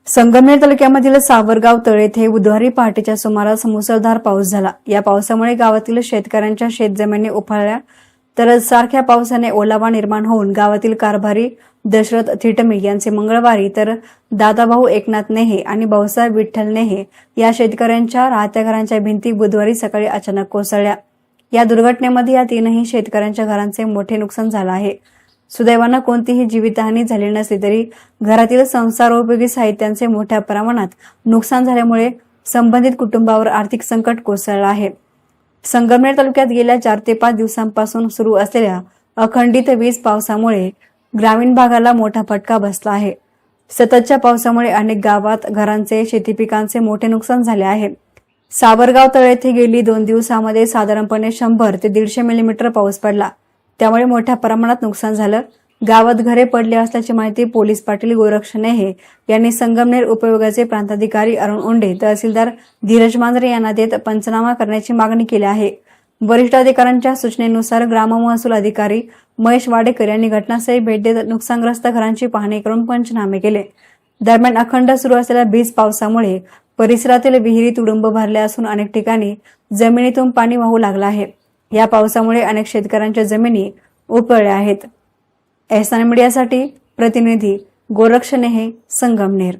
संगमनेर तालुक्यामधील सावरगाव तळ येथे बुधवारी पहाटेच्या सुमारास मुसळधार पाऊस झाला। या पावसामुळे गावातील शेतकऱ्यांच्या शेतजमिनी उफाळल्या तर सारख्या पावसाने ओलावा निर्माण होऊन गावातील कारभारी दशरथ थिटमी यांचे मंगळवारी तर दादाभाऊ एकनाथ नेहे आणि भाऊसाहेब विठ्ठल नेहे या शेतकऱ्यांच्या राहत्या घरांच्या भिंती बुधवारी सकाळी अचानक कोसळल्या। या दुर्घटनेमध्ये या तीनही शेतकऱ्यांच्या घरांचे मोठे नुकसान झाले आहे। सुदैवाने कोणतीही जीवितहानी झाली नसली तरी घरातील संसारोपयोगी साहित्याचे मोठ्या प्रमाणात नुकसान झाल्यामुळे संबंधित कुटुंबावर आर्थिक संकट कोसळले आहे। संगमनेर तालुक्यात गेल्या 4 ते 5 दिवसांपासून सुरू असलेल्या अखंडित वीज पावसामुळे ग्रामीण भागाला मोठा फटका बसला आहे। सततच्या पावसामुळे अनेक गावात घरांचे शेती पिकांचे मोठे नुकसान झाले आहे। सावरगाव तळ येथे गेली 2 दिवसांमध्ये साधारणपणे 100 ते 150 मिलीमीटर पाऊस पडला। त्यामुळे मोठ्या प्रमाणात नुकसान झालं। गावात घरे पडली असल्याची माहिती पोलीस पाटील गोरक्ष नेहे यांनी संगमनेर उपविभागाचे प्रांताधिकारी अरुण ओंडे तहसीलदार धीरज मांजरे यांना देत पंचनामा करण्याची मागणी केली आहे। वरिष्ठ अधिकाऱ्यांच्या सूचनेनुसार ग्राम महसूल अधिकारी महेश वाडेकर यांनी घटनास्थळी भेट देत नुकसानग्रस्त घरांची पाहणी करून पंचनामे केले। दरम्यान अखंड सुरू असलेल्या वीज पावसामुळे परिसरातील विहिरी तुडुंब भरल्या असून अनेक ठिकाणी जमिनीतून पाणी वाहू लागलं आहे। या पावसामुळे अनेक शेतकऱ्यांच्या जमिनी उकळल्या आहेत। एहसान मीडियासाठी प्रतिनिधी गोरक्ष नेहे, संगमनेर।